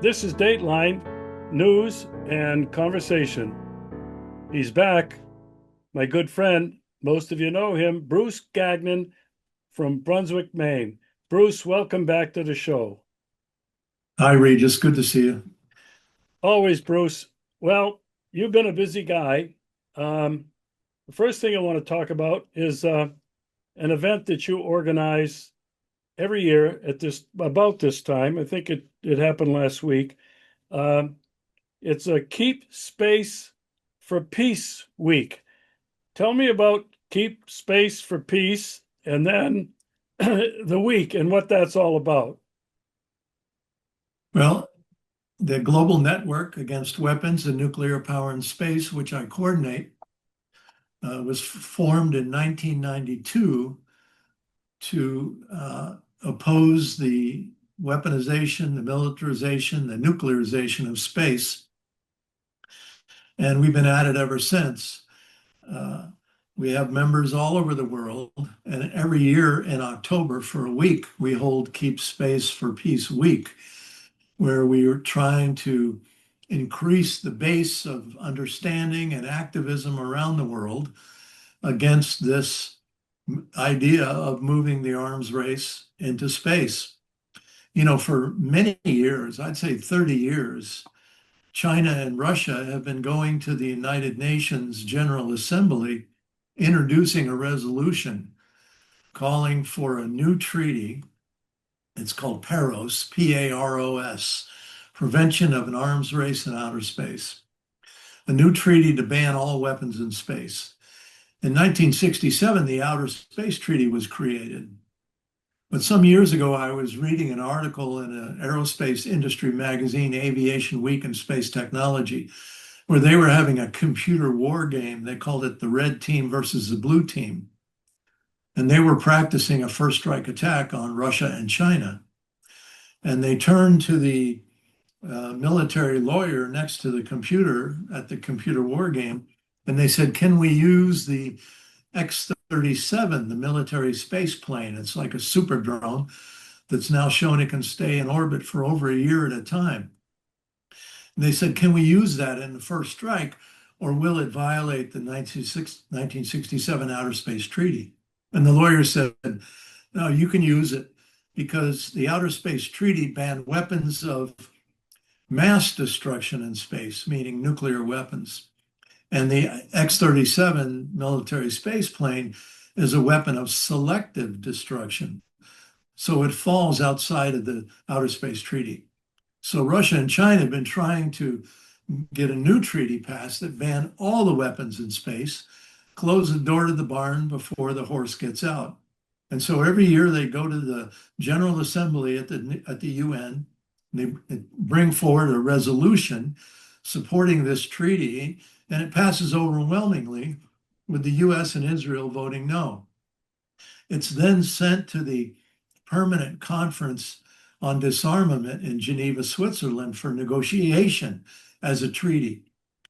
This is Dateline News and Conversation. He's back. My good friend, most of you know him, Bruce Gagnon from Brunswick, Maine. Bruce, welcome back to the show. Hi, Regis. Good to see you. Always, Bruce. Well, you've been a busy guy. The first thing I want to talk about is an event that you organize every year at this about this time. I think it happened last week. Um, it's a Keep Space for Peace week. Tell me about Keep Space for Peace and then the week and what that's all about. Well, the Global Network Against Weapons and Nuclear Power in Space, which I coordinate, was formed in 1992 to oppose the weaponization, the militarization, the nuclearization of space. And we've been at it ever since. Uh, we have members all over the world, and every year in October for a week, we hold Keep Space for Peace Week, where we are trying to increase the base of understanding and activism around the world against this idea of moving the arms race into space. You know, for many years, I'd say 30 years, China and Russia have been going to the United Nations General Assembly, introducing a resolution calling for a new treaty. It's called PAROS, P-A-R-O-S, Prevention of an Arms Race in Outer Space, a new treaty to ban all weapons in space. In 1967, the Outer Space Treaty was created. But some years ago, I was reading an article in an aerospace industry magazine, Aviation Week and Space Technology, where they were having a computer war game. They called it the red team versus the blue team. And they were practicing a first strike attack on Russia and China. And they turned to the military lawyer next to the computer at the computer war game, and they said, "Can we use the X-37, the military space plane? It's like a super drone that's now shown it can stay in orbit for over a year at a time." And they said, "Can we use that in the first strike, or will it violate the 1967 Outer Space Treaty?" And the lawyer said, "No, you can use it because the Outer Space Treaty banned weapons of mass destruction in space, meaning nuclear weapons. And the X-37 military space plane is a weapon of selective destruction. So it falls outside of the Outer Space Treaty. So Russia and China have been trying to get a new treaty passed that ban all the weapons in space, close the door to the barn before the horse gets out. And so every year they go to the General Assembly at the UN. They bring forward a resolution supporting this treaty, and it passes overwhelmingly with the US and Israel voting no. It's then sent to the Permanent Conference on Disarmament in Geneva, Switzerland for negotiation as a treaty.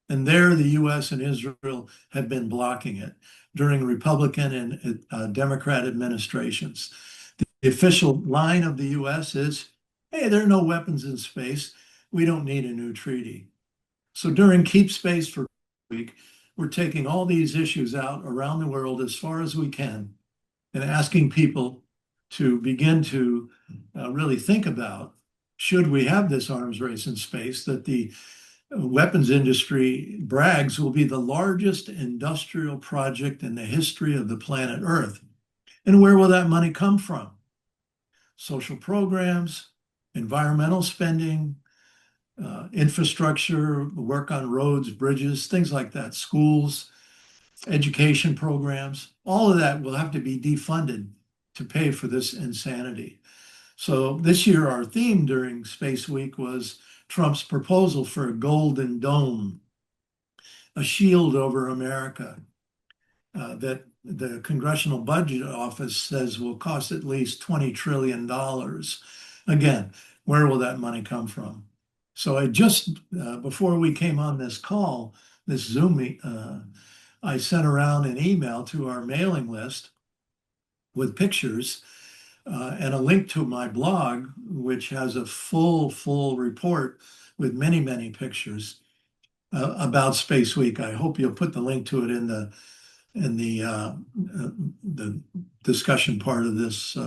And there the US and Israel have been blocking it during Republican and Democrat administrations. The official line of the US is, hey, there are no weapons in space. We don't need a new treaty. So during Keep Space for Week, we're taking all these issues out around the world as far as we can and asking people to begin to really think about, should we have this arms race in space, that the weapons industry brags will be the largest industrial project in the history of the planet Earth. And where will that money come from? Social programs, environmental spending, infrastructure, work on roads, bridges, things like that, schools, education programs, all of that will have to be defunded to pay for this insanity. So this year, our theme during Space Week was Trump's proposal for a golden dome, a shield over America that the Congressional Budget Office says will cost at least $20 trillion. Again, where will that money come from? So I just, before we came on this call, this Zoom meet, I sent around an email to our mailing list with pictures and a link to my blog, which has a full report with many pictures about Space Week. I hope you'll put the link to it in the discussion part of this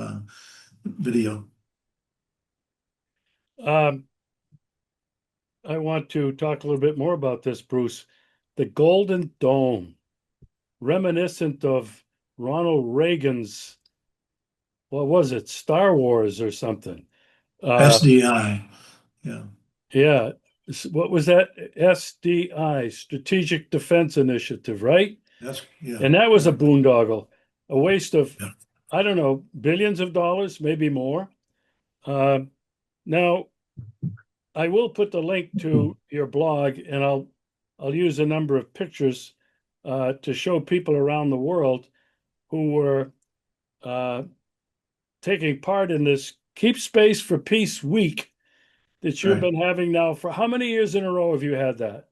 video. Um, I want to talk a little bit more about this, Bruce. The Golden Dome, reminiscent of Ronald Reagan's, what was it, Star Wars or something? SDI, yeah. Yeah. What was that? SDI, Strategic Defense Initiative, right? Yeah, And that was a correct. boondoggle, a waste of, Yeah. I don't know, billions of dollars, maybe more. Uh, Now, I will put the link to your blog, and I'll use a number of pictures to show people around the world who were uh, taking part in this Keep Space for Peace week that you've Right. been having now for how many years in a row have you had that?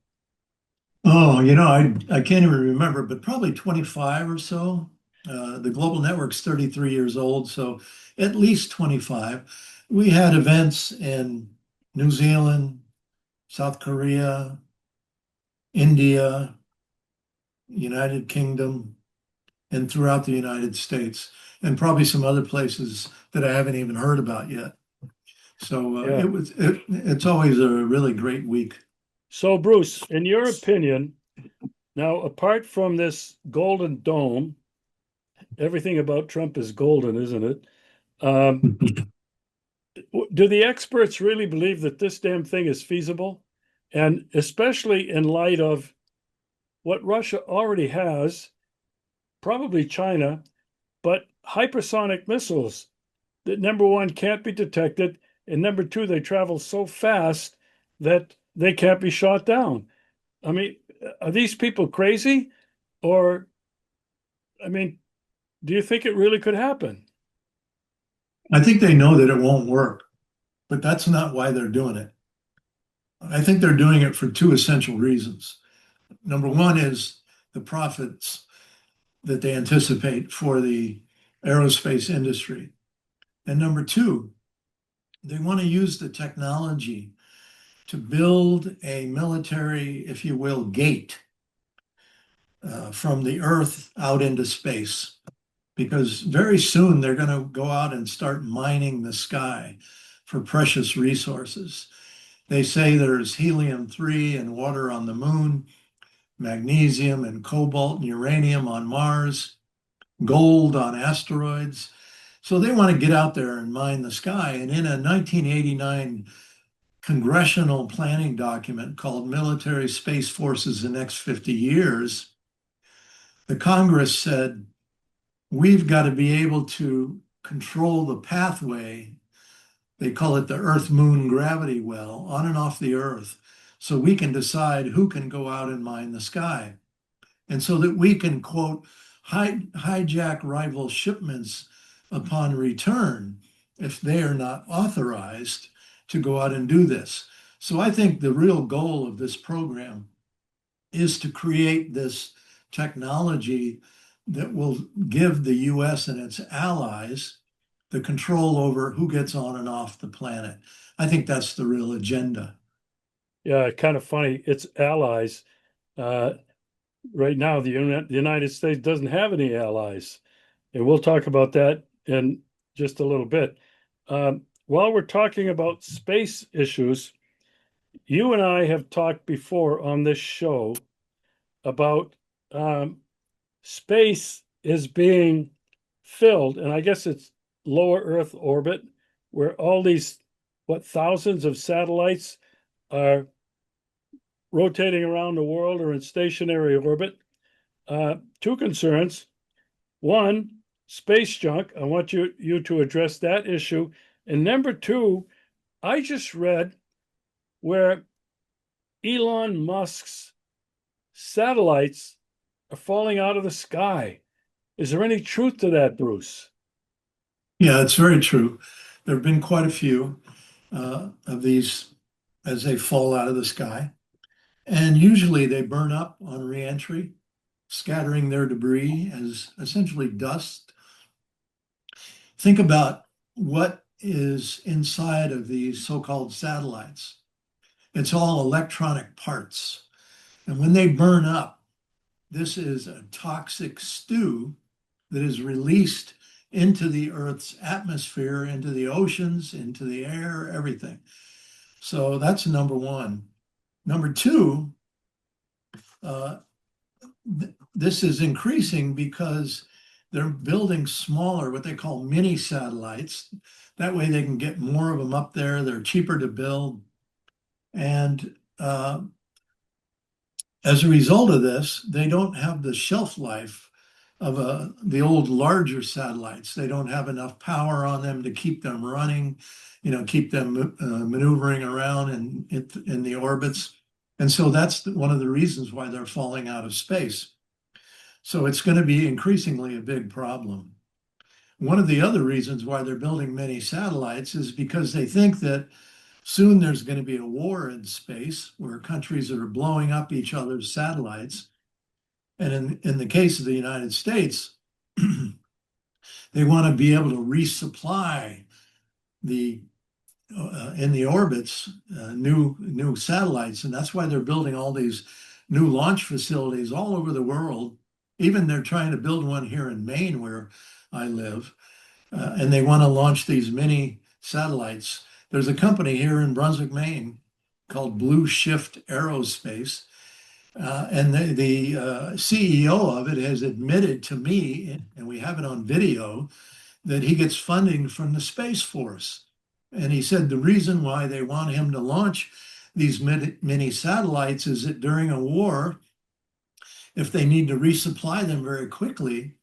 Oh, I can't even remember, but probably 25 or so. The global network's 33 years old, so at least 25. We had events in New Zealand, South Korea, India, United Kingdom, and throughout the United States, and probably some other places that I haven't even heard about yet. So Yeah. it's always a really great week. So, Bruce, in your opinion, now apart from this golden dome, everything about Trump is golden, isn't it? Um, do the experts really believe that this damn thing is feasible? And especially in light of what Russia already has, probably China, but hypersonic missiles that number one can't be detected, and number two, they travel so fast that they can't be shot down. I mean, are these people crazy? Or, I mean, do you think it really could happen? I think they know that it won't work, but that's not why they're doing it. I think they're doing it for two essential reasons. Number one is the profits that they anticipate for the aerospace industry. And number two, they want to use the technology to build a military, if you will, gate from the Earth out into space. Because very soon they're going to go out and start mining the sky for precious resources. They say there's helium-3 and water on the moon, magnesium and cobalt and uranium on Mars, gold on asteroids. So they want to get out there and mine the sky. And in a 1989 congressional planning document called Military Space Forces the Next 50 Years, the Congress said, we've got to be able to control the pathway. They call it the Earth Moon gravity well, on and off the Earth, so we can decide who can go out and mine the sky. And so that we can, quote, hijack rival shipments upon return if they are not authorized to go out and do this. So I think the real goal of this program is to create this technology that will give the US and its allies the control over who gets on and off the planet. I think that's the real agenda. Yeah, kind of funny. It's allies. Uh, right now, the United States doesn't have any allies. And we'll talk about that in just a little bit. While we're talking about space issues, you and I have talked before on this show about um, space is being filled, and I guess it's lower Earth orbit, where all these, what, thousands of satellites are rotating around the world or in stationary orbit. Two concerns. One, space junk. I want you to address that issue. And number two, I just read where Elon Musk's satellites are falling out of the sky. Is there any truth to that, Bruce? Yeah, it's very true. There have been quite a few of these as they fall out of the sky. And usually they burn up on reentry, scattering their debris as essentially dust. Think about what is inside of these so-called satellites. It's all electronic parts. And when they burn up, this is a toxic stew that is released into the Earth's atmosphere, into the oceans, into the air, everything. So that's number one. Number two, this is increasing because they're building smaller, what they call mini satellites. That way they can get more of them up there. They're cheaper to build. And as a result of this, they don't have the shelf life of the old larger satellites. They don't have enough power on them to keep them running, keep them maneuvering around in the orbits. And so that's one of the reasons why they're falling out of space. So it's going to be increasingly a big problem. One of the other reasons why they're building many satellites is because they think that soon there's going to be a war in space where countries are blowing up each other's satellites. And in the case of the United States, they want to be able to resupply the in the orbits new satellites, and that's why they're building all these new launch facilities all over the world. Even they're trying to build one here in Maine, where I live, and they want to launch these mini satellites. There's a company here in Brunswick, Maine, called Blue Shift Aerospace, and the CEO of it has admitted to me, and we have it on video, that he gets funding from the Space Force. And he said the reason why they want him to launch these mini satellites is that during a war, if they need to resupply them very quickly,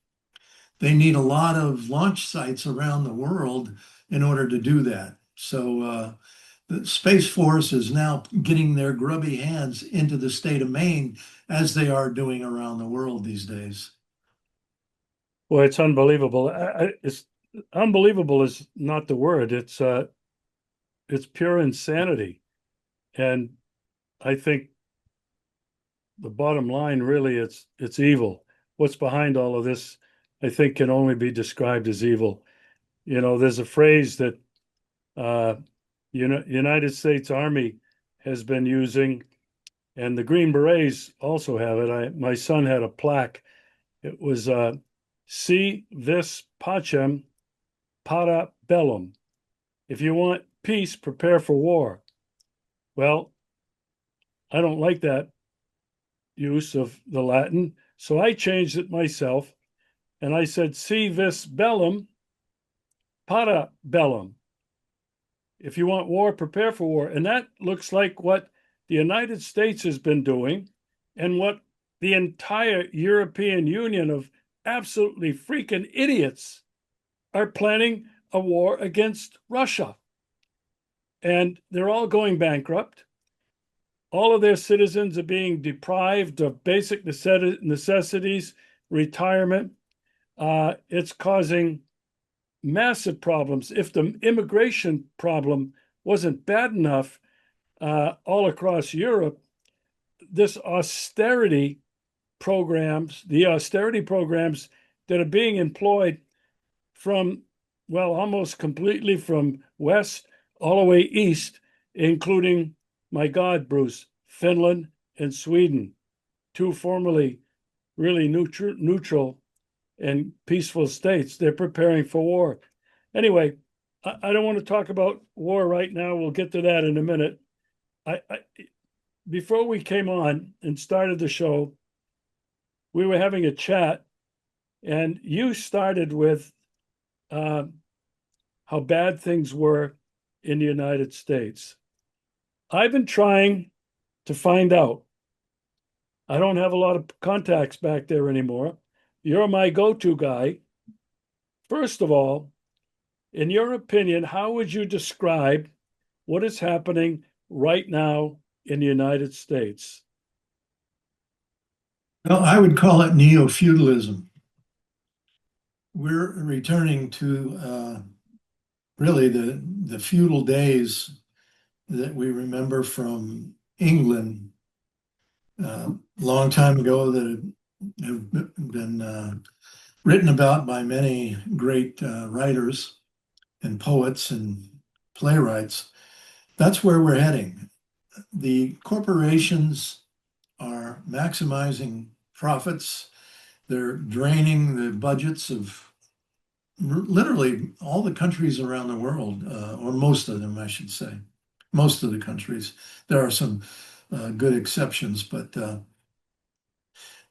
they need a lot of launch sites around the world in order to do that. So the Space Force is now getting their grubby hands into the state of Maine, as they are doing around the world these days. Well, it's unbelievable. It's unbelievable is not the word. It's pure insanity. And I think the bottom line really it's evil. What's behind all of this, I think, can only be described as evil. There's a phrase that United States Army has been using, and the Green Berets also have it. My son had a plaque. It was "Si vis pacem, para bellum." If you want peace, prepare for war. Well, I don't like that use of the Latin, so I changed it myself, and I said "Si vis bellum, para bellum." If you want war, prepare for war. And that looks like what the United States has been doing and what the entire European Union of absolutely freaking idiots are planning a war against Russia. And they're all going bankrupt. All of their citizens are being deprived of basic necessities, retirement. It's causing massive problems. If the immigration problem wasn't bad enough all across Europe, the austerity programs that are being employed from, well, almost completely from west all the way east, including, my God, Bruce, Finland and Sweden, two formerly really neutral and peaceful states. They're preparing for war. Anyway, I don't want to talk about war right now. We'll get to that in a minute. Before we came on and started the show, we were having a chat, and you started with how bad things were in the United States. I've been trying to find out. I don't have a lot of contacts back there anymore. You're my go-to guy. First of all, in your opinion, how would you describe what is happening right now in the United States? Well, I would call it neo-feudalism. We're returning to really the feudal days that we remember from England a long time ago, that have been written about by many great writers. and poets and playwrights. That's where we're heading. The corporations are maximizing profits. They're draining the budgets of literally all the countries around the world, or most of them, I should say. Most of the countries. There are some good exceptions, but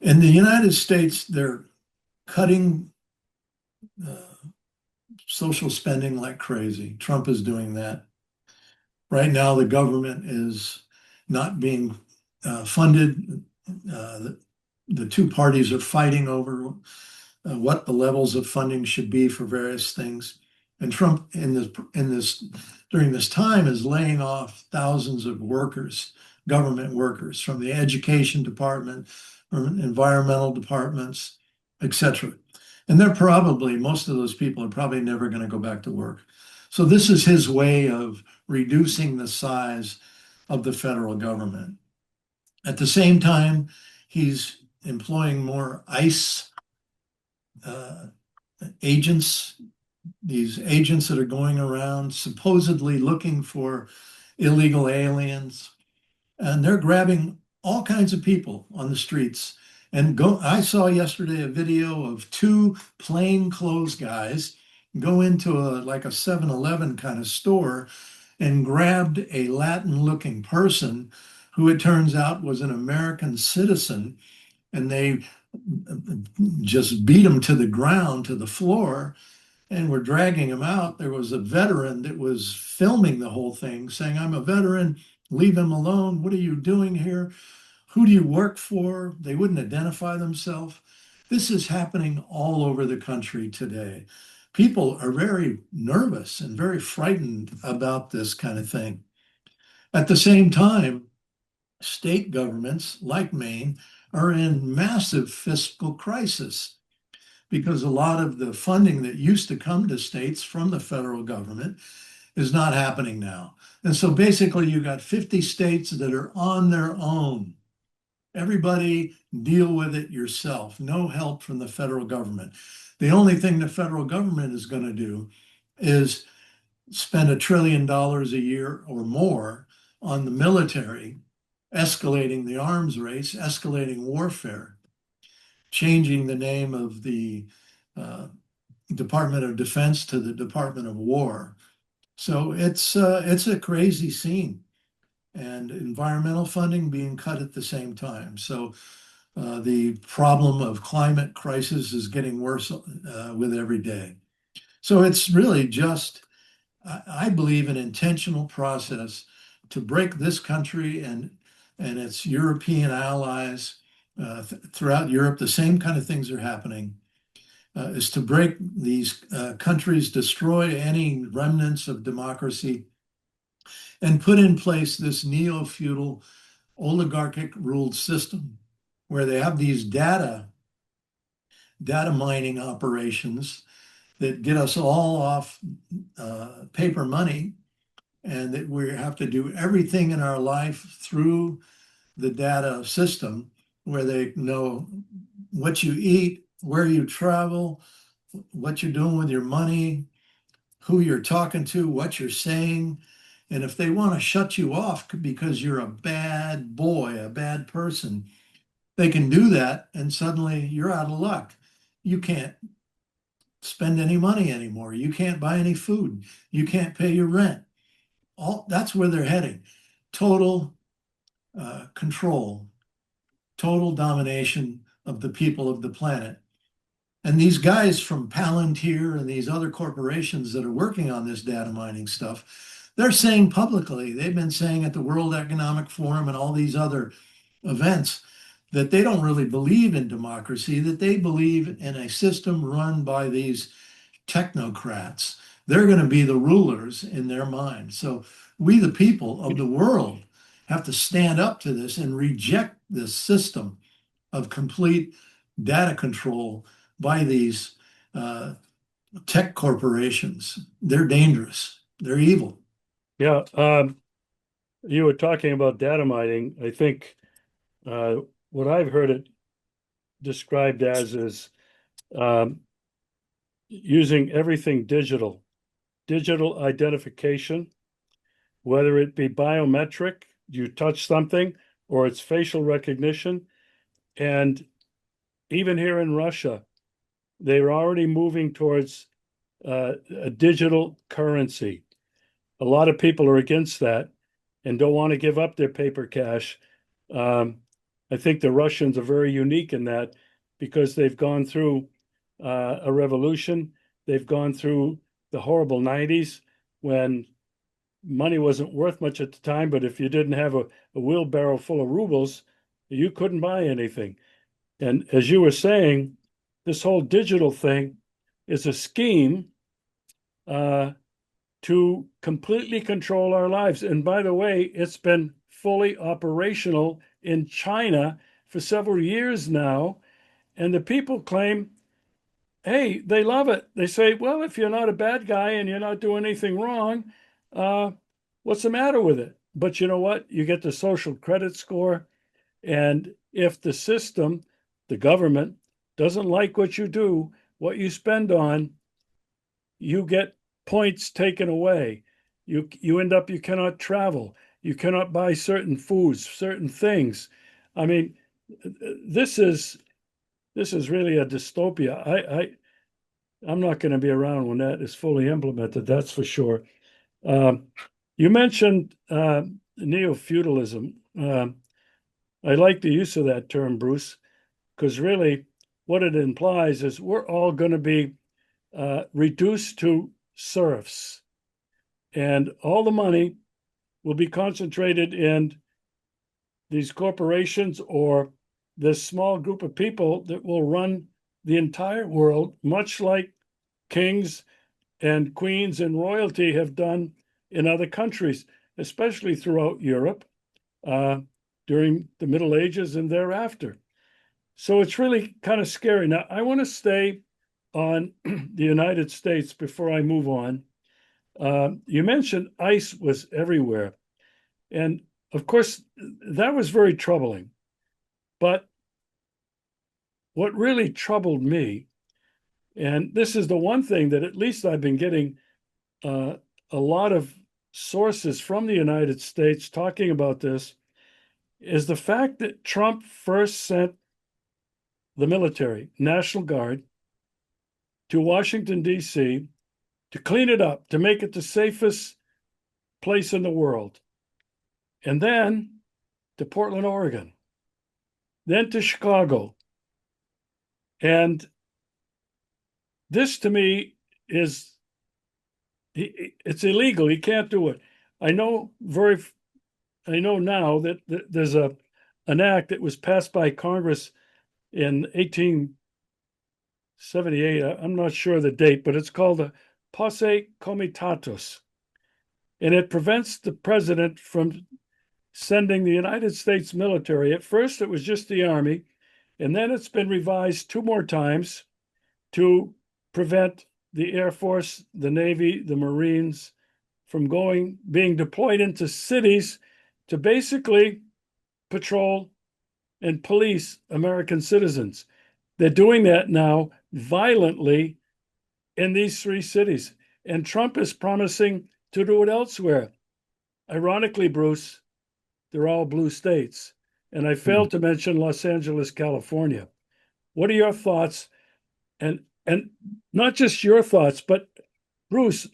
in the United States, they're cutting uh, social spending like crazy. Trump is doing that. Right now, the government is not being funded. The two parties are fighting over what the levels of funding should be for various things. And Trump, in this during this time, is laying off thousands of workers, government workers, from the education department, from environmental departments, etc. And they're probably, most of those people are probably never going to go back to work. So this is his way of reducing the size of the federal government. At the same time, he's employing more ICE uh, agents, these agents that are going around supposedly looking for illegal aliens, and they're grabbing all kinds of people on the streets. I saw yesterday a video of two plainclothes guys go into a 7-Eleven kind of store and grabbed a Latin-looking person who it turns out was an American citizen, and they just beat him to the ground, to the floor, and were dragging him out. There was a veteran that was filming the whole thing, saying, "I'm a veteran, leave him alone. What are you doing here? Who do you work for?" They wouldn't identify themselves. This is happening all over the country today. People are very nervous and very frightened about this kind of thing. At the same time, state governments like Maine are in massive fiscal crisis because a lot of the funding that used to come to states from the federal government is not happening now. And so basically, you got 50 states that are on their own. Everybody deal with it yourself. No help from the federal government. The only thing the federal government is going to do is spend $1 trillion a year or more on the military, escalating the arms race, escalating warfare, changing the name of the uh, Department of Defense to the Department of War. So it's a crazy scene, and environmental funding being cut at the same time. So the problem of climate crisis is getting worse with every day. So it's really just, I believe, an intentional process to break this country and its European allies throughout Europe. The same kind of things are happening. Is to break these countries, destroy any remnants of democracy, and put in place this neo-feudal oligarchic ruled system where they have these data mining operations that get us all off paper money, and that we have to do everything in our life through the data system where they know what you eat, where you travel, what you're doing with your money, who you're talking to, what you're saying. And if they want to shut you off because you're a bad boy, a bad person, they can do that, and suddenly you're out of luck. You can't spend any money anymore. You can't buy any food. You can't pay your rent. All that's where they're heading. Total control, total domination of the people of the planet. And these guys from Palantir and these other corporations that are working on this data mining stuff, they're saying publicly, they've been saying at the World Economic Forum and all these other events, that they don't really believe in democracy, that they believe in a system run by these technocrats. They're going to be the rulers in their mind. So we, the people of the world, have to stand up to this and reject this system of complete data control by these tech corporations. They're dangerous. They're evil. Yeah. You were talking about data mining. I think uh, what I've heard it described as is um, using everything digital. digital identification, whether it be biometric, you touch something, or it's facial recognition. And even here in Russia, they're already moving towards a digital currency. A lot of people are against that and don't want to give up their paper cash. Um, I think the Russians are very unique in that because they've gone through a revolution. They've gone through the horrible 90s when money wasn't worth much at the time, but if you didn't have a wheelbarrow full of rubles, you couldn't buy anything. And as you were saying, this whole digital thing is a scheme uh, to completely control our lives. And by the way, it's been fully operational in China for several years now. And the people claim, hey, they love it. They say, well, if you're not a bad guy and you're not doing anything wrong, uh, what's the matter with it? But you know what? You get the social credit score. And if the system, the government, doesn't like what you do, what you spend on, you get points taken away. You end up you cannot travel. You cannot buy certain foods, certain things. I mean, this is this is really a dystopia. I'm not going to be around when that is fully implemented. That's for sure. Um, you mentioned neo-feudalism. I like the use of that term, Bruce, because really what it implies is we're all going to be reduced to serfs, and all the money will be concentrated in these corporations or this small group of people that will run the entire world, much like kings and queens and royalty have done in other countries, especially throughout Europe uh, during the Middle Ages and thereafter. So it's really kind of scary. Now, I want to stay on the United States before I move on. You mentioned ICE was everywhere. And of course, that was very troubling. But what really troubled me, and this is the one thing that at least I've been getting uh, a lot of sources from the United States talking about this, is the fact that Trump first sent the military, National Guard, to Washington, D.C. to clean it up, to make it the safest place in the world, and then to Portland, Oregon, then to Chicago. And this to me is it's illegal. He can't do it. I know very I know now that there's an act that was passed by Congress in 1878. I'm not sure the date, but it's called the Posse Comitatus, and it prevents the president from sending the United States military. At first, it was just the Army, and then it's been revised two more times to prevent the Air Force, the Navy, the Marines from being deployed into cities to basically patrol and police American citizens. They're doing that now violently in these three cities. And Trump is promising to do it elsewhere. Ironically, Bruce, they're all blue states. And I failed to mention Los Angeles, California. What are your thoughts? And not just your thoughts, but Bruce,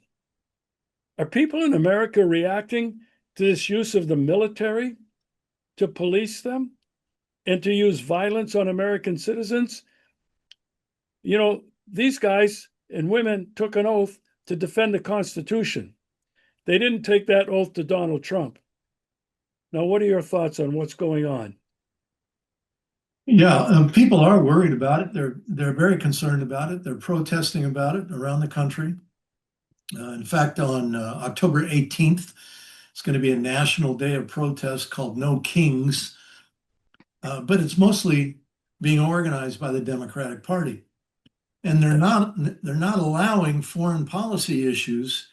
are people in America reacting to this use of the military to police them and to use violence on American citizens? You know, these guys and women took an oath to defend the Constitution. They didn't take that oath to Donald Trump. Now, what are your thoughts on what's going on? Yeah, people are worried about it. They're very concerned about it. They're protesting about it around the country. In fact, on October 18th, it's going to be a national day of protest called No Kings, but it's mostly being organized by the Democratic Party, and they're not allowing foreign policy issues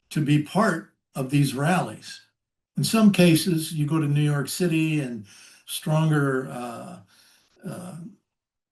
to be part of these rallies. In some cases, you go to New York City and stronger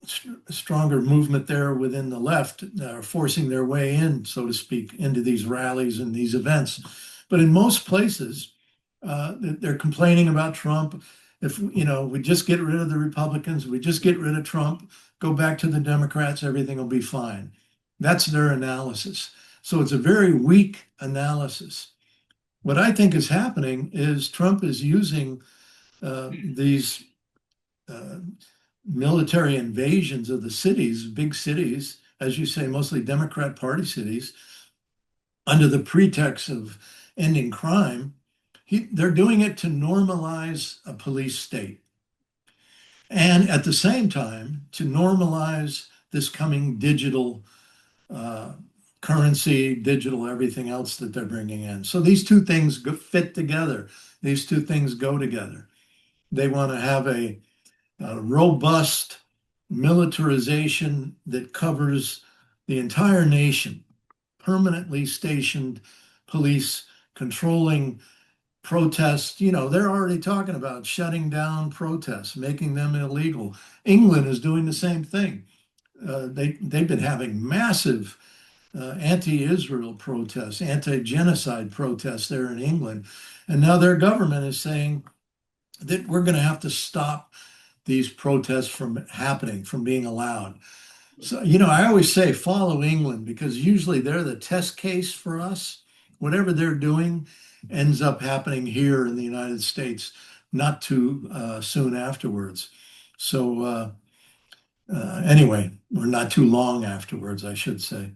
stronger movement there within the left, forcing their way in, so to speak, into these rallies and these events. But in most places, they're complaining about Trump. If we just get rid of the Republicans, we just get rid of Trump, go back to the Democrats, everything will be fine. That's their analysis. So it's a very weak analysis. What I think is happening is Trump is using these uh, military invasions of the cities, big cities, as you say, mostly Democrat Party cities, under the pretext of ending crime. They're doing it to normalize a police state. And at the same time, to normalize this coming digital uh, currency, digital everything else that they're bringing in. So these two things fit together. These two things go together. They want to have a robust militarization that covers the entire nation, permanently stationed police controlling protests. They're already talking about shutting down protests, making them illegal. England is doing the same thing. They've been having massive anti-Israel protests, anti-genocide protests there in England. And now their government is saying that we're going to have to stop these protests from happening, from being allowed. So, I always say follow England because usually they're the test case for us. Whatever they're doing ends up happening here in the United States not too soon afterwards. So, anyway, or not too long afterwards, I should say.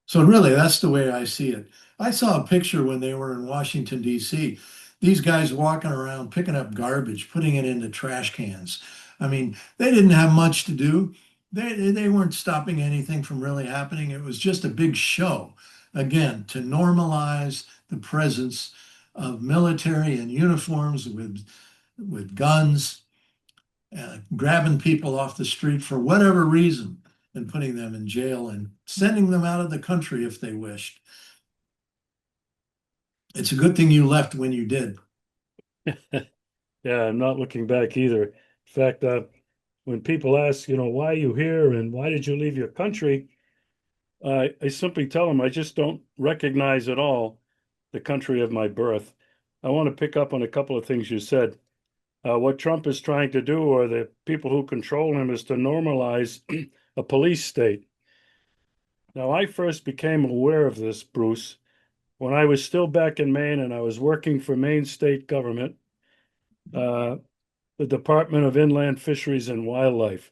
So really, that's the way I see it. I saw a picture when they were in Washington, D.C. These guys walking around picking up garbage, putting it into trash cans. I mean, they didn't have much to do. They weren't stopping anything from really happening. It was just a big show, again, to normalize the presence of military in uniforms with guns, grabbing people off the street for whatever reason and putting them in jail and sending them out of the country if they wished. It's a good thing you left when you did. Yeah, I'm not looking back either. In fact, when people ask, why are you here and why did you leave your country? I simply tell them I just don't recognize at all the country of my birth. I want to pick up on a couple of things you said. What Trump is trying to do, or the people who control him, is to normalize a police state. Now, I first became aware of this, Bruce, when I was still back in Maine and I was working for Maine state government, uh, the Department of Inland Fisheries and Wildlife.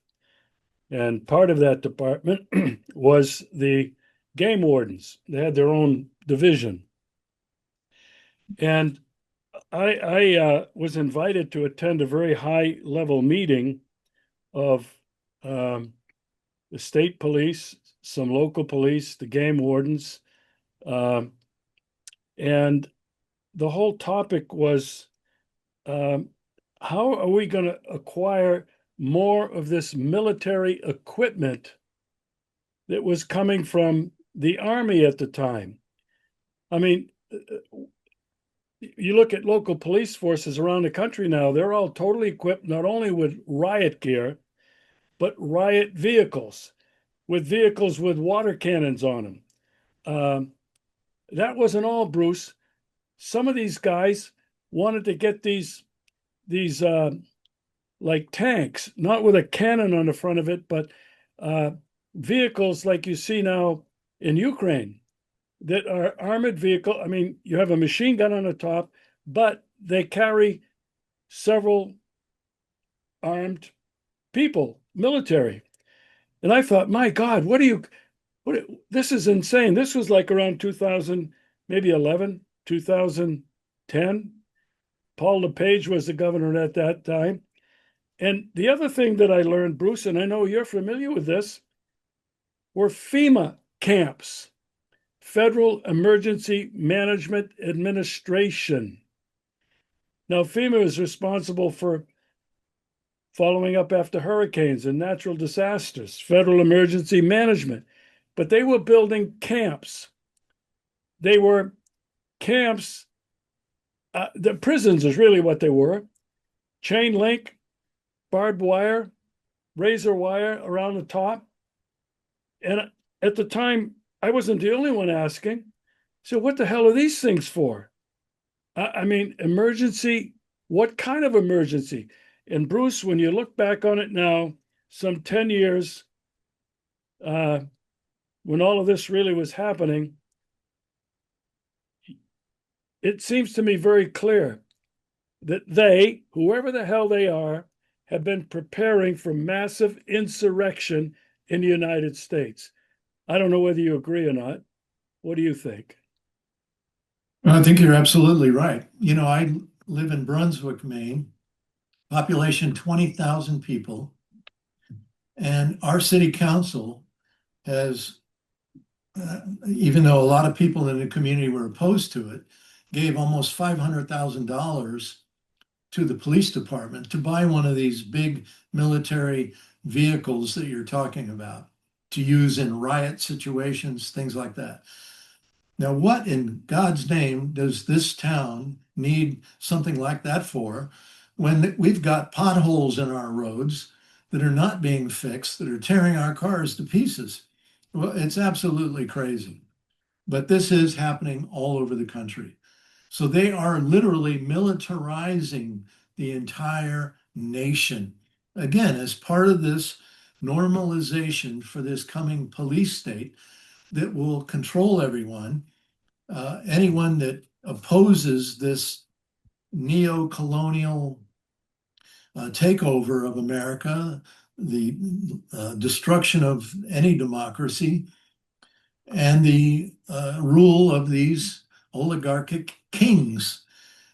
And part of that department was the game wardens. They had their own division. And I was invited to attend a very high level meeting of um, the state police, some local police, the game wardens. Um, and the whole topic was um, how are we going to acquire more of this military equipment that was coming from the army at the time? I mean, you look at local police forces around the country now, they're all totally equipped not only with riot gear, but riot vehicles, with water cannons on them. Um, that wasn't all, Bruce. Some of these guys wanted to get these like tanks, not with a cannon on the front of it, but uh, vehicles like you see now in Ukraine that are armored vehicle. I mean, you have a machine gun on the top, but they carry several armed people, military. And I thought, my God, what, this is insane. This was like around 2000, maybe 11, 2010. Paul LePage was the governor at that time. And the other thing that I learned, Bruce, and I know you're familiar with this, were FEMA camps, Federal Emergency Management Administration. Now, FEMA is responsible for following up after hurricanes and natural disasters, Federal Emergency Management. But they were building camps. They were camps, the prisons is really what they were, chain link, barbed wire, razor wire around the top. And at the time, I wasn't the only one asking. So, what the hell are these things for? I mean, emergency, what kind of emergency? And Bruce, when you look back on it now, some 10 years, uh, when all of this really was happening, it seems to me very clear that they, whoever the hell they are, have been preparing for massive insurrection in the United States. I don't know whether you agree or not. What do you think? I think you're absolutely right. I live in Brunswick, Maine, population 20,000 people, and our city council has, even though a lot of people in the community were opposed to it, gave almost $500,000 to the police department to buy one of these big military vehicles that you're talking about to use in riot situations, things like that. Now, what in God's name does this town need something like that for when we've got potholes in our roads that are not being fixed, that are tearing our cars to pieces? Well, it's absolutely crazy. But this is happening all over the country. So they are literally militarizing the entire nation. Again, as part of this normalization for this coming police state that will control everyone, anyone that opposes this neo-colonial takeover of America, the destruction of any democracy, and the rule of these oligarchic kings.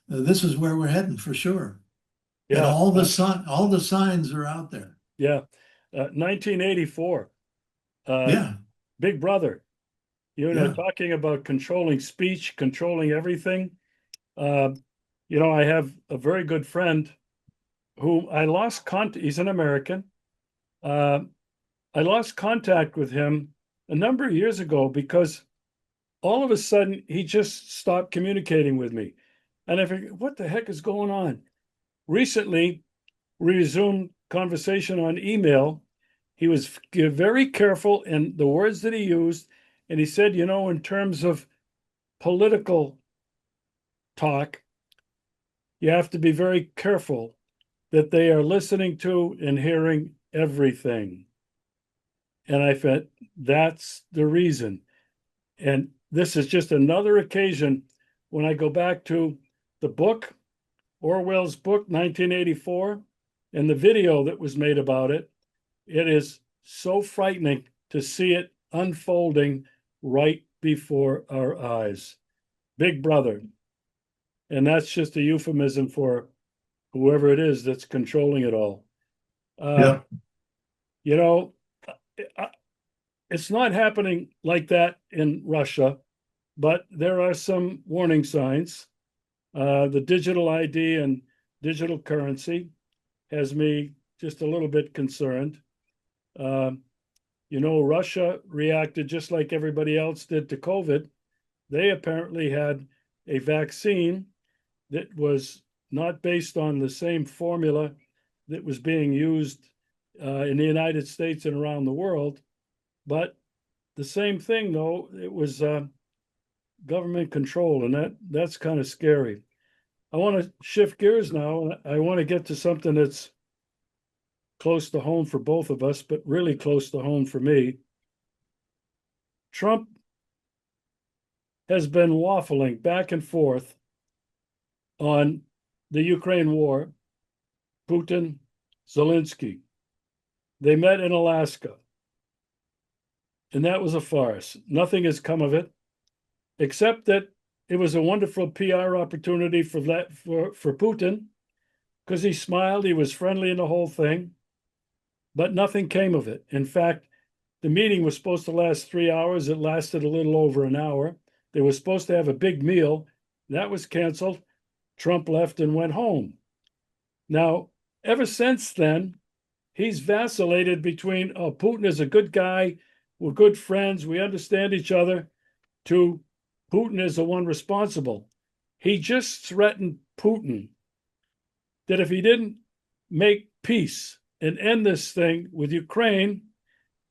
This is where we're heading for sure. And Yeah, all the signs are out there. yeah. 1984, uh, Yeah, Big Brother. You know, yeah, talking about controlling speech, controlling everything. Uh, I have a very good friend who I lost contact. He's an American. Uh, I lost contact with him a number of years ago because all of a sudden he just stopped communicating with me. And I figured, what the heck is going on? Recently, we resumed conversation on email. He was very careful in the words that he used. And he said, in terms of political talk, you have to be very careful that they are listening to and hearing everything. And I thought, that's the reason. And this is just another occasion when I go back to the book, Orwell's book, 1984, and the video that was made about it. It is so frightening to see it unfolding right before our eyes. Big Brother. And that's just a euphemism for whoever it is that's controlling it all. Uh, yeah, you know, it's not happening like that in Russia, but there are some warning signs. The digital ID and digital currency has me just a little bit concerned. Uh, Russia reacted just like everybody else did to COVID. They apparently had a vaccine that was not based on the same formula that was being used in the United States and around the world, but the same thing though. It was government control, and that's kind of scary. I want to shift gears now. I want to get to something that's close to home for both of us, but really close to home for me. Trump has been waffling back and forth on the Ukraine war. Putin, Zelensky. They met in Alaska, and that was a farce. Nothing has come of it, except that it was a wonderful PR opportunity for Putin because he smiled, he was friendly in the whole thing, but nothing came of it. In fact, the meeting was supposed to last 3 hours. It lasted a little over an hour. They were supposed to have a big meal. That was canceled. Trump left and went home. Now, ever since then, he's vacillated between, oh, Putin is a good guy, we're good friends, we understand each other, to Putin is the one responsible. He just threatened Putin that if he didn't make peace and end this thing with Ukraine,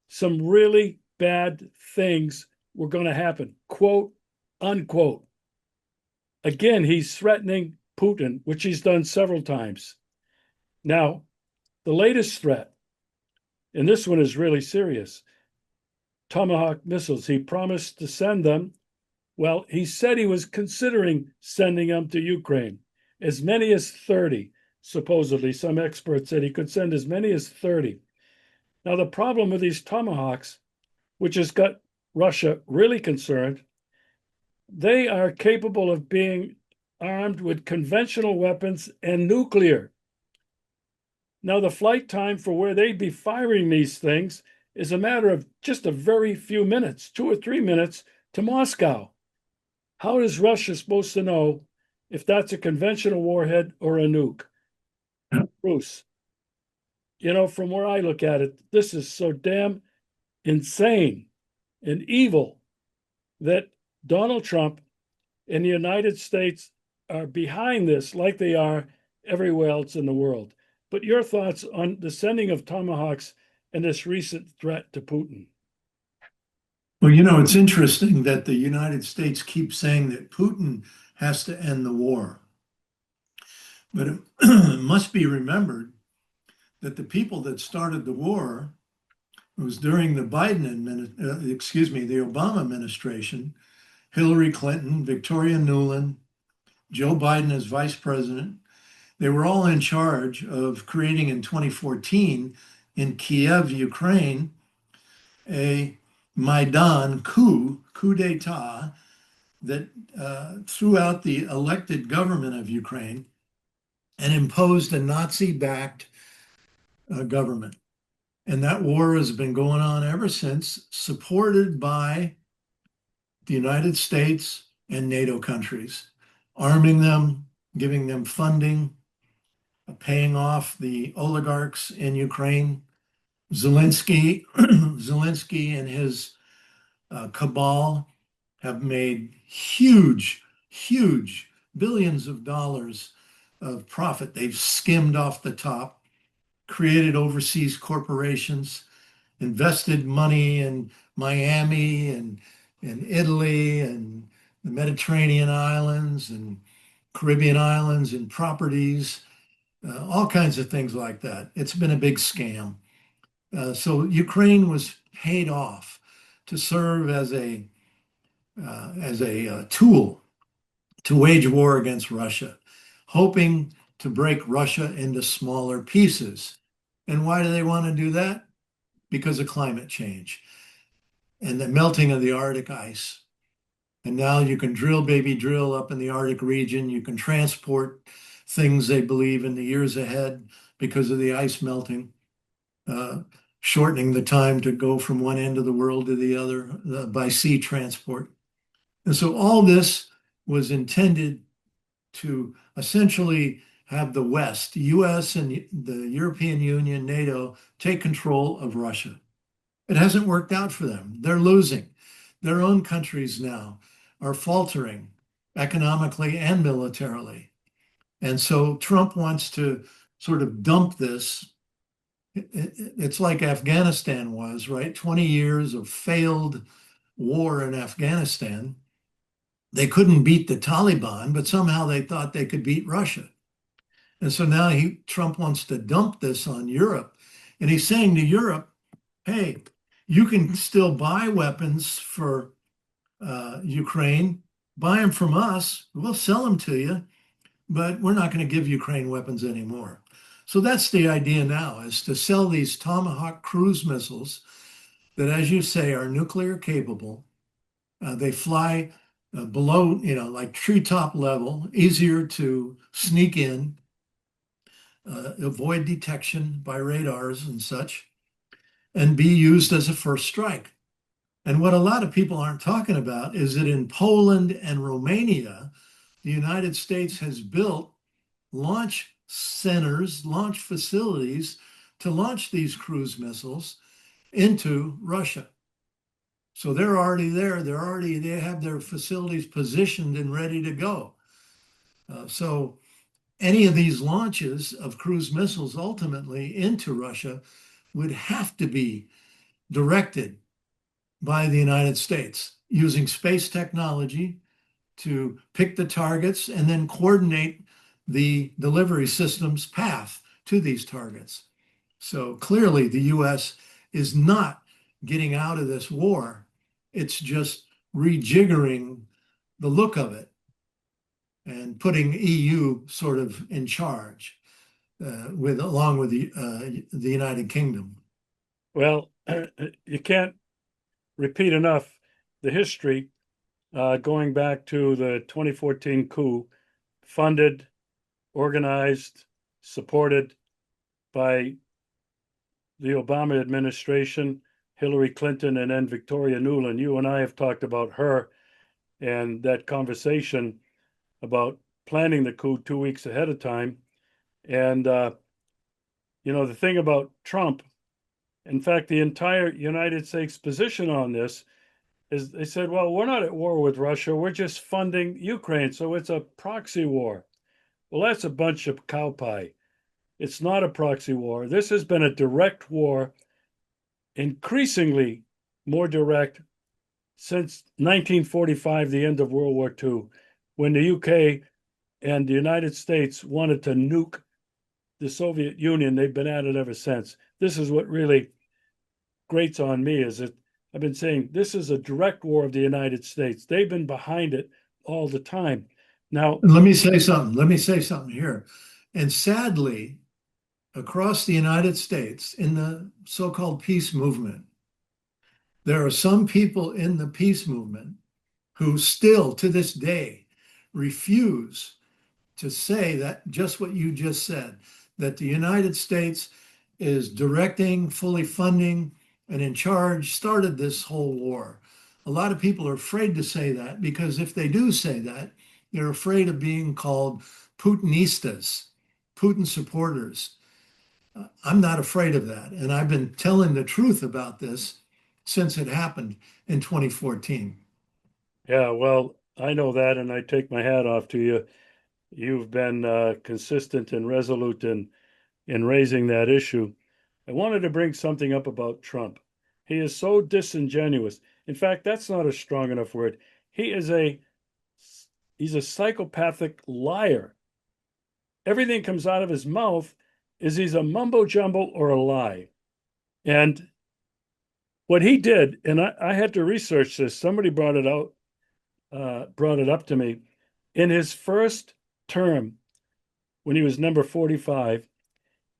some really bad things were going to happen, quote unquote. Again, he's threatening Putin, which he's done several times. Now, the latest threat, and this one is really serious, Tomahawk missiles. He promised to send them. Well, he said he was considering sending them to Ukraine, as many as 30. Supposedly, some experts said he could send as many as 30. Now, the problem with these Tomahawks, which has got Russia really concerned, they are capable of being armed with conventional weapons and nuclear. Now, the flight time for where they'd be firing these things is a matter of just a very few minutes, 2 or 3 minutes to Moscow. How is Russia supposed to know if that's a conventional warhead or a nuke? Bruce, from where I look at it, this is so damn insane and evil that Donald Trump and the United States are behind this like they are everywhere else in the world. But your thoughts on the sending of Tomahawks and this recent threat to Putin? Well, it's interesting that the United States keeps saying that Putin has to end the war. But it must be remembered that the people that started the war was during the the Obama administration, Hillary Clinton, Victoria Nuland, Joe Biden as vice president. They were all in charge of creating in 2014 in Kiev, Ukraine, a Maidan coup d'etat that threw out the elected government of Ukraine and imposed a Nazi-backed government. And that war has been going on ever since, supported by the United States and NATO countries, arming them, giving them funding, paying off the oligarchs in Ukraine. Zelensky and his cabal have made huge, huge billions of dollars of profit. They've skimmed off the top, created overseas corporations, invested money in Miami and Italy and the Mediterranean islands and Caribbean islands and properties, all kinds of things like that. It's been a big scam. So Ukraine was paid off to serve as a tool to wage war against Russia, hoping to break Russia into smaller pieces. And why do they want to do that? Because of climate change and the melting of the Arctic ice. And now you can drill, baby, drill up in the Arctic region. You can transport things they believe in the years ahead because of the ice melting, shortening the time to go from one end of the world to the other by sea transport. And so all this was intended to essentially have the West, US and the European Union, NATO, take control of Russia. It hasn't worked out for them. They're losing. Their own countries now are faltering economically and militarily. And so Trump wants to sort of dump this. It's like Afghanistan was, right? 20 years of failed war in Afghanistan. They couldn't beat the Taliban, but somehow they thought they could beat Russia. And so now Trump wants to dump this on Europe. And he's saying to Europe, hey, you can still buy weapons for Ukraine, buy them from us, we'll sell them to you, but we're not going to give Ukraine weapons anymore. So that's the idea now, is to sell these Tomahawk cruise missiles that, as you say, are nuclear capable. They fly below, like treetop level, easier to sneak in, avoid detection by radars and such, and be used as a first strike. And what a lot of people aren't talking about is that in Poland and Romania, the United States has built launch centers, launch facilities to launch these cruise missiles into Russia. So they're already there. They have their facilities positioned and ready to go. So any of these launches of cruise missiles ultimately into Russia would have to be directed by the United States using space technology to pick the targets and then coordinate the delivery system's path to these targets. So clearly, the US is not getting out of this war. It's just rejiggering the look of it and putting EU sort of in charge along with the United Kingdom. Well, you can't repeat enough the history going back to the 2014 coup, funded, organized, supported by the Obama administration, Hillary Clinton, and then Victoria Nuland. You and I have talked about her and that conversation about planning the coup 2 weeks ahead of time. And, the thing about Trump, in fact, the entire United States position on this is they said, well, we're not at war with Russia. We're just funding Ukraine. So it's a proxy war. Well, that's a bunch of cow pie. It's not a proxy war. This has been a direct war, increasingly more direct since 1945, the end of World War II, when the UK and the United States wanted to nuke the Soviet Union. They've been at it ever since. This is what really grates on me is that I've been saying this is a direct war of the United States. They've been behind it all the time. Now, Let me say something. Let me say something here. And sadly, across the United States, in the so-called peace movement, there are some people in the peace movement who still to this day refuse to say that just what you just said, that the United States is directing, fully funding, and in charge, started this whole war. A lot of people are afraid to say that because if they do say that, they're afraid of being called Putinistas, Putin supporters. I'm not afraid of that. And I've been telling the truth about this since it happened in 2014. yeah, well, I know that, and I take my hat off to you. You've been consistent and resolute in raising that issue. I wanted to bring something up about Trump. He is so disingenuous. In fact, that's not a strong enough word. He is he's a psychopathic liar. Everything comes out of his mouth is he's a mumbo jumbo or a lie. And what he did, and I had to research this. Somebody brought it up to me. In his first term, when he was number 45,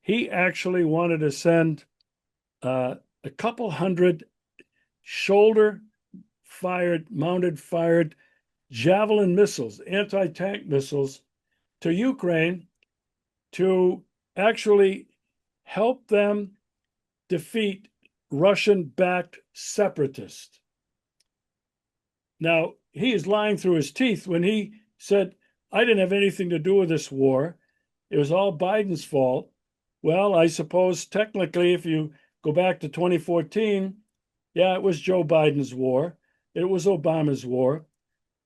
he actually wanted to send a couple hundred shoulder mounted fired Javelin missiles, anti tank missiles, to Ukraine to actually help them defeat Russian backed separatists. Now, he is lying through his teeth when he said, I didn't have anything to do with this war. It was all Biden's fault. Well, I suppose technically, if you go back to 2014, yeah, it was Joe Biden's war. It was Obama's war.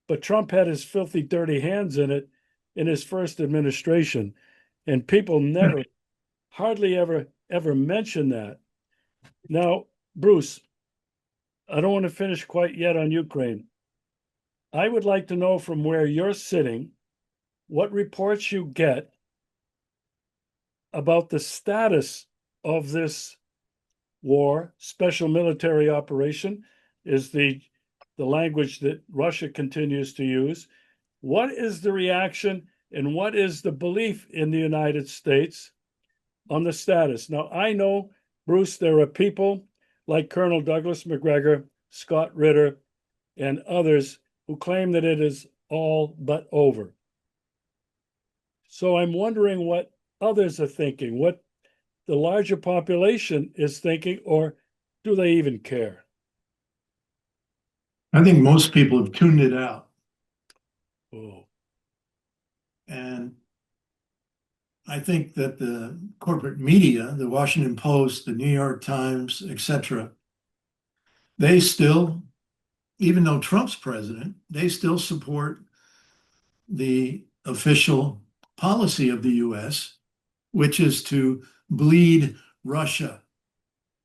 But Trump had his filthy, dirty hands in it in his first administration. And people never, hardly ever mention that. Now, Bruce, I don't want to finish quite yet on Ukraine. I would like to know from where you're sitting what reports you get about the status of this war. Special military operation is the language that Russia continues to use. What is the reaction and what is the belief in the United States on the status? Now, I know, Bruce, there are people like Colonel Douglas McGregor, Scott Ritter, and others who claim that it is all but over. So I'm wondering what others are thinking, what the larger population is thinking, or do they even care? I think most people have tuned it out. Oh, And I think that the corporate media, the Washington Post, the New York Times, etc., they still, even though Trump's president, they still support the official policy of the US, which is to bleed Russia,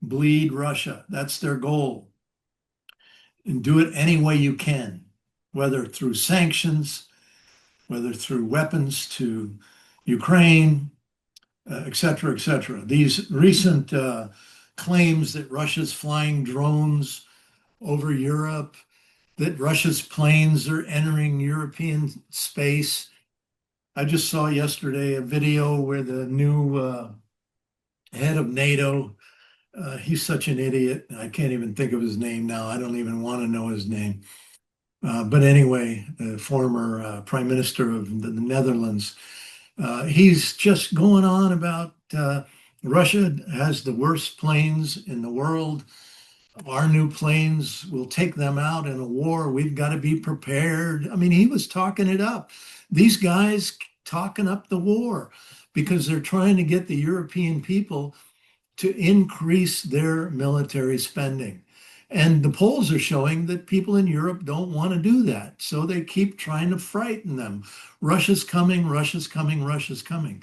bleed Russia. That's their goal. And do it any way you can, whether through sanctions, whether through weapons to Ukraine, et cetera, et cetera. These recent claims that Russia's flying drones over Europe, that Russia's planes are entering European space. I just saw yesterday a video where the new head of NATO, he's such an idiot. I can't even think of his name now. I don't even want to know his name. But anyway, the former prime minister of the Netherlands, he's just going on about Russia has the worst planes in the world. Our new planes will take them out in a war. We've got to be prepared. I mean, he was talking it up. These guys talking up the war because they're trying to get the European people to increase their military spending. And the polls are showing that people in Europe don't want to do that. So they keep trying to frighten them. Russia's coming, Russia's coming, Russia's coming.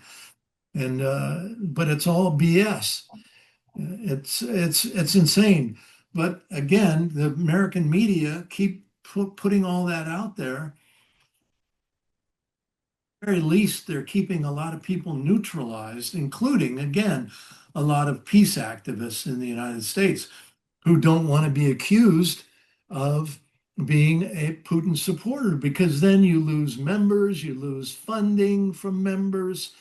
And but it's all BS. It's insane. But again, the American media keep putting all that out there. At the very least, they're keeping a lot of people neutralized, including, again, a lot of peace activists in the United States who don't want to be accused of being a Putin supporter, because then you lose members, you lose funding from members,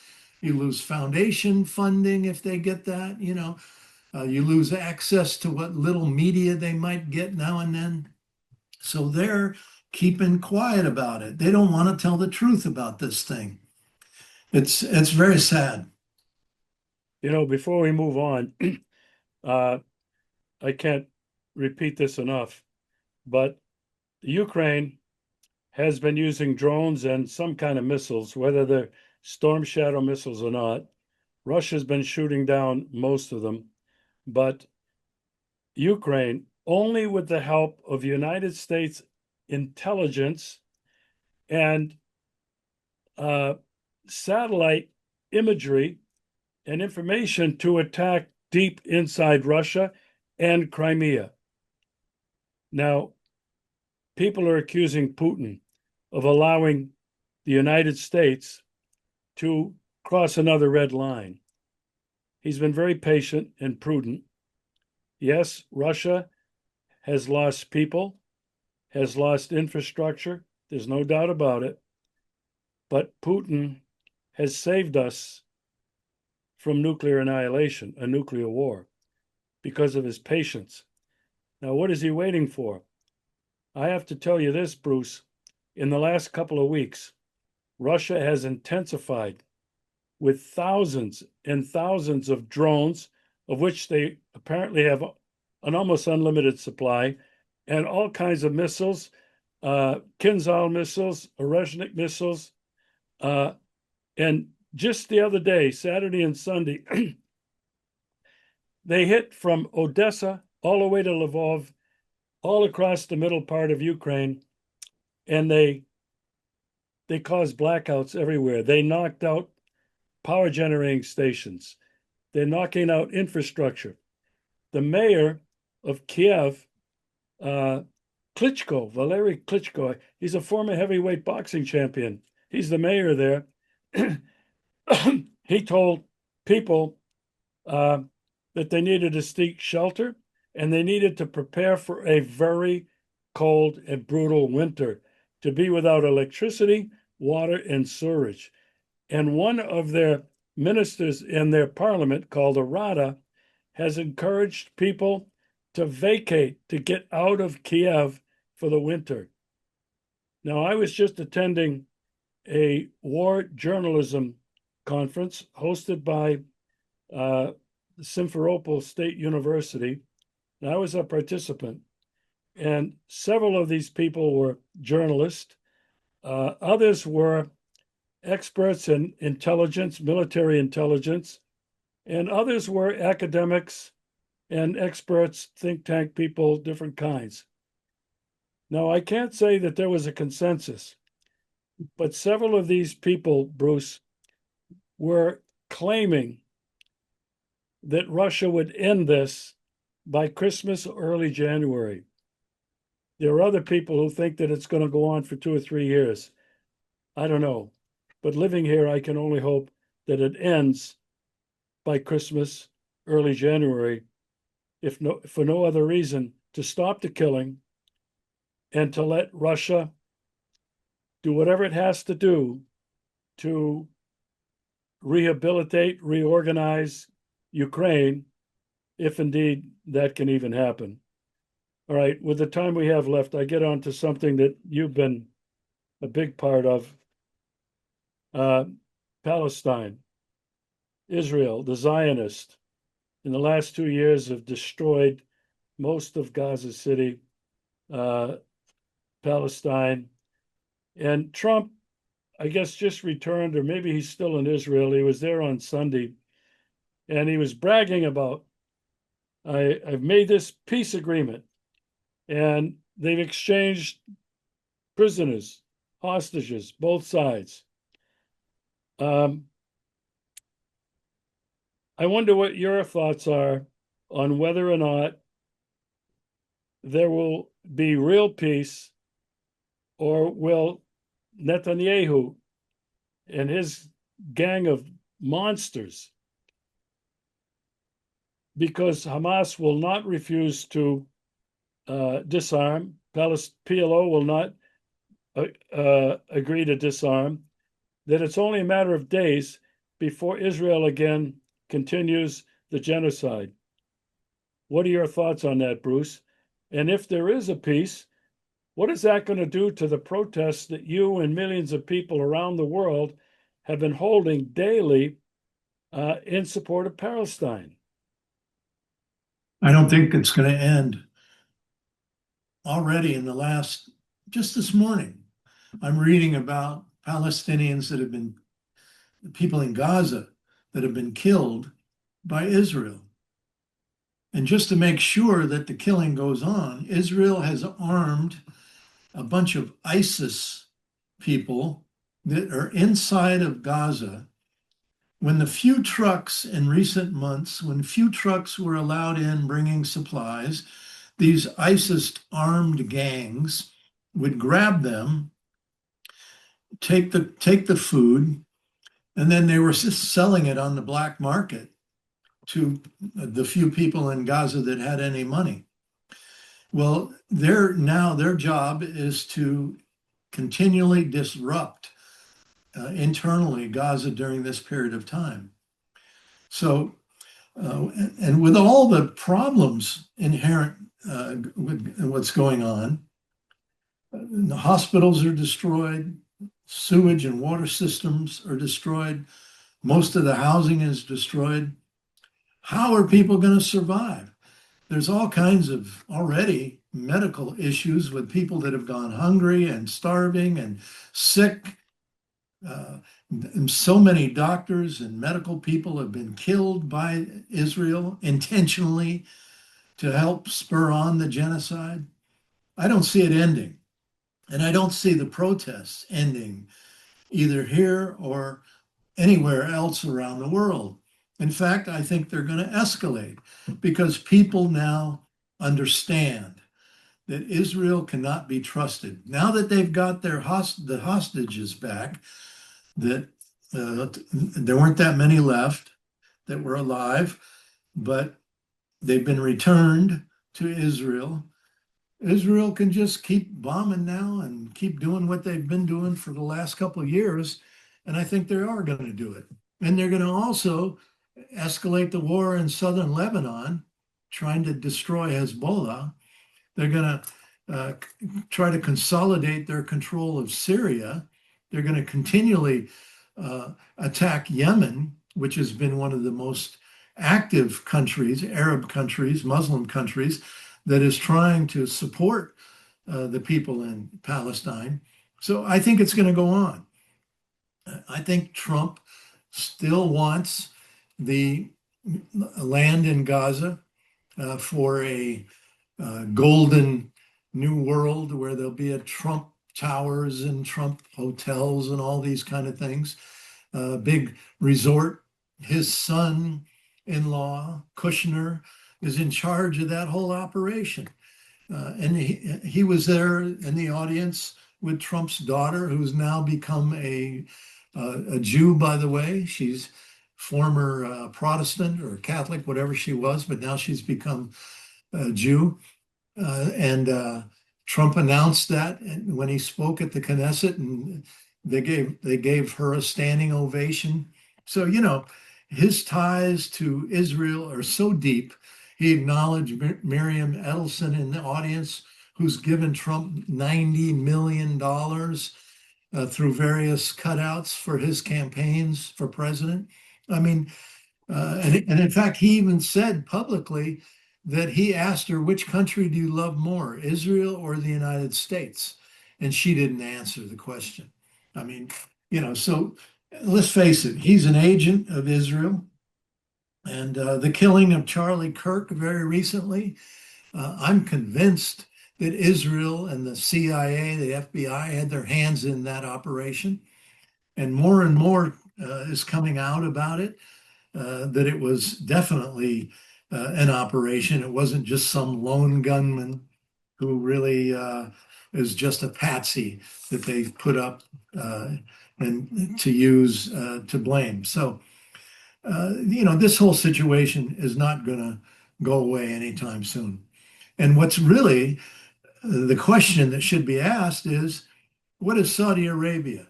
you lose foundation funding if they get that, you lose access to what little media they might get now and then. So they're keeping quiet about it. They don't want to tell the truth about this thing. It's very sad. Before we move on, I can't repeat this enough, but Ukraine has been using drones and some kind of missiles, whether they're Storm Shadow missiles or not. Russia's been shooting down most of them, but Ukraine, only with the help of United States intelligence and satellite imagery and information, to attack deep inside Russia and Crimea. Now, people are accusing Putin of allowing the United States to cross another red line. He's been very patient and prudent. Yes, Russia has lost people, has lost infrastructure. There's no doubt about it. But Putin has saved us from nuclear annihilation, a nuclear war, because of his patience. Now, what is he waiting for? I have to tell you this, Bruce. In the last couple of weeks, Russia has intensified with thousands and thousands of drones, of which they apparently have an almost unlimited supply, and all kinds of missiles, Kinzhal missiles, Oreshnik missiles. And just the other day, Saturday and Sunday, they hit from Odessa all the way to Lvov, all across the middle part of Ukraine, and they caused blackouts everywhere. They knocked out power generating stations. They're knocking out infrastructure. The mayor of Kiev, Valery Klitschko, he's a former heavyweight boxing champion. He's the mayor there. He told people that they needed to seek shelter and they needed to prepare for a very cold and brutal winter, to be without electricity, water, and sewage. And one of their ministers in their parliament, called the Rada, has encouraged people to vacate, to get out of Kiev for the winter. Now, I was just attending a war journalism conference hosted by Simferopol State University, and I was a participant. And several of these people were journalists. Others were experts in intelligence, military intelligence, and others were academics and experts, think tank people, different kinds. Now, I can't say that there was a consensus, but several of these people, Bruce, were claiming that Russia would end this by Christmas or early January. There are other people who think that it's going to go on for 2 or 3 years. I don't know. But living here, I can only hope that it ends by Christmas, early January, if no, for no other reason, to stop the killing and to let Russia do whatever it has to do to rehabilitate, reorganize Ukraine, if indeed that can even happen. All right, with the time we have left, I get on to something that you've been a big part of. Palestine, Israel, the Zionists, in the last 2 years have destroyed most of Gaza City, Palestine. And Trump, I guess, just returned, or maybe he's still in Israel. He was there on Sunday, and he was bragging about, I've made this peace agreement, and they've exchanged prisoners, hostages, both sides. I wonder what your thoughts are on whether or not there will be real peace, or will Netanyahu and his gang of monsters, because Hamas will not refuse to disarm, PLO will not agree to disarm, that it's only a matter of days before Israel again continues the genocide. What are your thoughts on that, Bruce? And if there is a peace, what is that going to do to the protests that you and millions of people around the world have been holding daily in support of Palestine? I don't think it's going to end. Already just this morning, I'm reading about Palestinians that have been, people in Gaza that have been killed by Israel. And just to make sure that the killing goes on, Israel has armed a bunch of ISIS people that are inside of Gaza. When the few trucks in recent months, when few trucks were allowed in bringing supplies, these ISIS armed gangs would grab them, take the food, and then they were just selling it on the black market to the few people in Gaza that had any money. Well, their job is to continually disrupt internally Gaza during this period of time. So, and with all the problems inherent with what's going on, the hospitals are destroyed, sewage and water systems are destroyed, most of the housing is destroyed. How are people going to survive? There's all kinds of already medical issues with people that have gone hungry and starving and sick. And so many doctors and medical people have been killed by Israel intentionally to help spur on the genocide. I don't see it ending. And I don't see the protests ending either here or anywhere else around the world. In fact, I think they're going to escalate because people now understand that Israel cannot be trusted. Now that they've got the hostages back, that there weren't that many left that were alive, but they've been returned to Israel. Israel can just keep bombing now and keep doing what they've been doing for the last couple of years. And I think they are going to do it. And they're going to also escalate the war in southern Lebanon, trying to destroy Hezbollah. They're going to try to consolidate their control of Syria. They're going to continually attack Yemen, which has been one of the most active countries, Arab countries, Muslim countries, that is trying to support the people in Palestine. So I think it's going to go on. I think Trump still wants the land in Gaza for a golden new world where there'll be a Trump towers and Trump hotels and all these kind of things. big resort. His son-in-law, Kushner, is in charge of that whole operation. And he was there in the audience with Trump's daughter, who's now become a Jew, by the way. She's former Protestant or Catholic, whatever she was, but now she's become a Jew. And Trump announced that when he spoke at the Knesset, and they gave her a standing ovation. So, his ties to Israel are so deep. He acknowledged Miriam Edelson in the audience, who's given Trump $90 million through various cutouts for his campaigns for president. I mean, and in fact, he even said publicly that he asked her, which country do you love more, Israel or the United States? And she didn't answer the question. I mean, so let's face it, he's an agent of Israel. And the killing of Charlie Kirk very recently, I'm convinced that Israel and the CIA, the FBI had their hands in that operation. And more is coming out about it, that it was definitely an operation. It wasn't just some lone gunman who really is just a patsy that they put up and to use to blame. So, this whole situation is not going to go away anytime soon. And what's really the question that should be asked is, what is Saudi Arabia?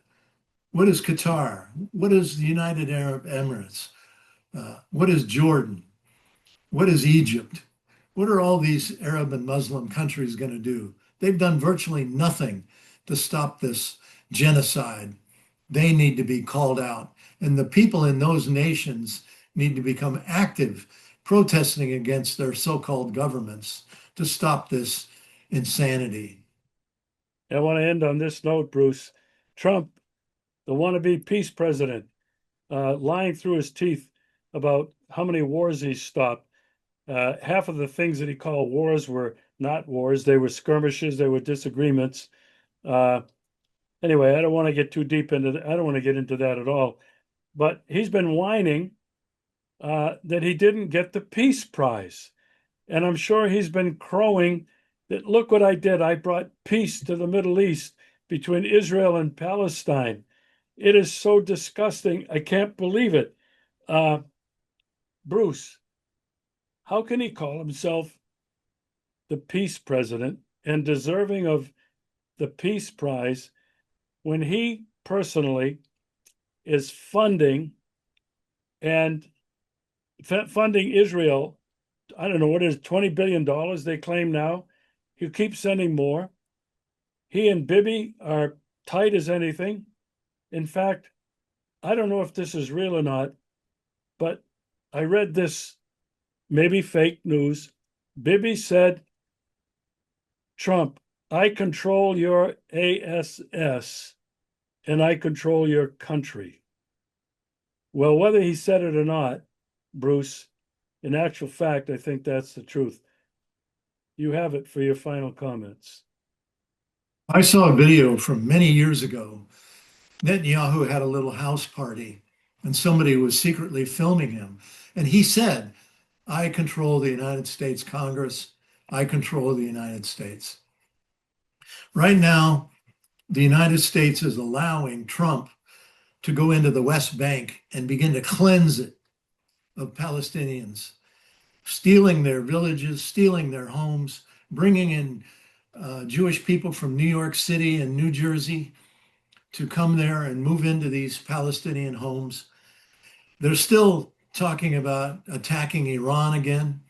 What is Qatar? What is the United Arab Emirates? What is Jordan? What is Egypt? What are all these Arab and Muslim countries going to do? They've done virtually nothing to stop this genocide. They need to be called out. And the people in those nations need to become active, protesting against their so-called governments to stop this insanity. I want to end on this note, Bruce. Trump, the wannabe peace president, lying through his teeth about how many wars he stopped. Half of the things that he called wars were not wars. They were skirmishes. They were disagreements. Anyway, I don't want to get too deep into that. I don't want to get into that at all. But he's been whining that he didn't get the peace prize. And I'm sure he's been crowing that, look what I did. I brought peace to the Middle East between Israel and Palestine. It is so disgusting. I can't believe it. Bruce, how can he call himself the peace president and deserving of the peace prize when he personally is funding Israel? I don't know what is $20 billion they claim now. He'll keep sending more. He and Bibi are tight as anything. In fact, I don't know if this is real or not, but I read this, maybe fake news. Bibi said, Trump, I control your ASS and I control your country. Well, whether he said it or not, Bruce, in actual fact, I think that's the truth. You have it for your final comments. I saw a video from many years ago. Netanyahu had a little house party and somebody was secretly filming him. And he said, I control the United States Congress. I control the United States. Right now, the United States is allowing Trump to go into the West Bank and begin to cleanse it of Palestinians, stealing their villages, stealing their homes, bringing in Jewish people from New York City and New Jersey to come there and move into these Palestinian homes. They're still talking about attacking Iran again.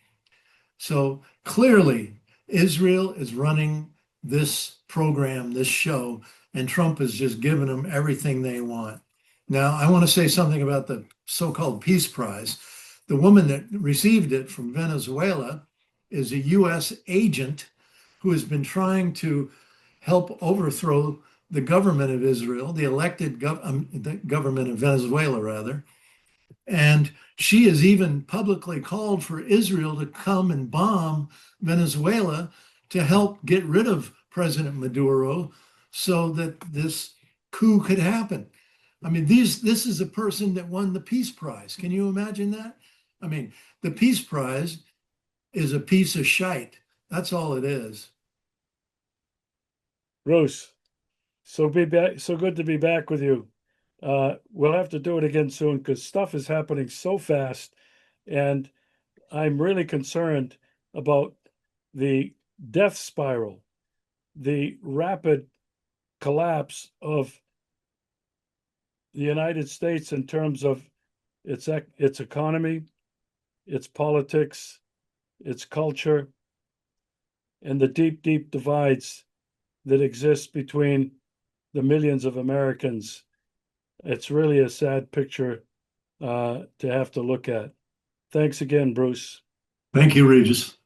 So clearly, Israel is running this program, this show, and Trump is just giving them everything they want. Now, I want to say something about the so-called Peace Prize. The woman that received it from Venezuela is a U.S. agent who has been trying to help overthrow the government of Israel, the elected the government of Venezuela, rather. And she has even publicly called for Israel to come and bomb Venezuela to help get rid of President Maduro so that this coup could happen. I mean, this is a person that won the Peace Prize. Can you imagine that? I mean, the Peace Prize is a piece of shite. That's all it is. Bruce, so good to be back with you. We'll have to do it again soon because stuff is happening so fast, and I'm really concerned about the death spiral, the rapid collapse of the United States in terms of its economy, its politics, its culture, and the deep divides that exist between the millions of Americans. It's really a sad picture to have to look at. Thanks again, Bruce. Thank you, Regis.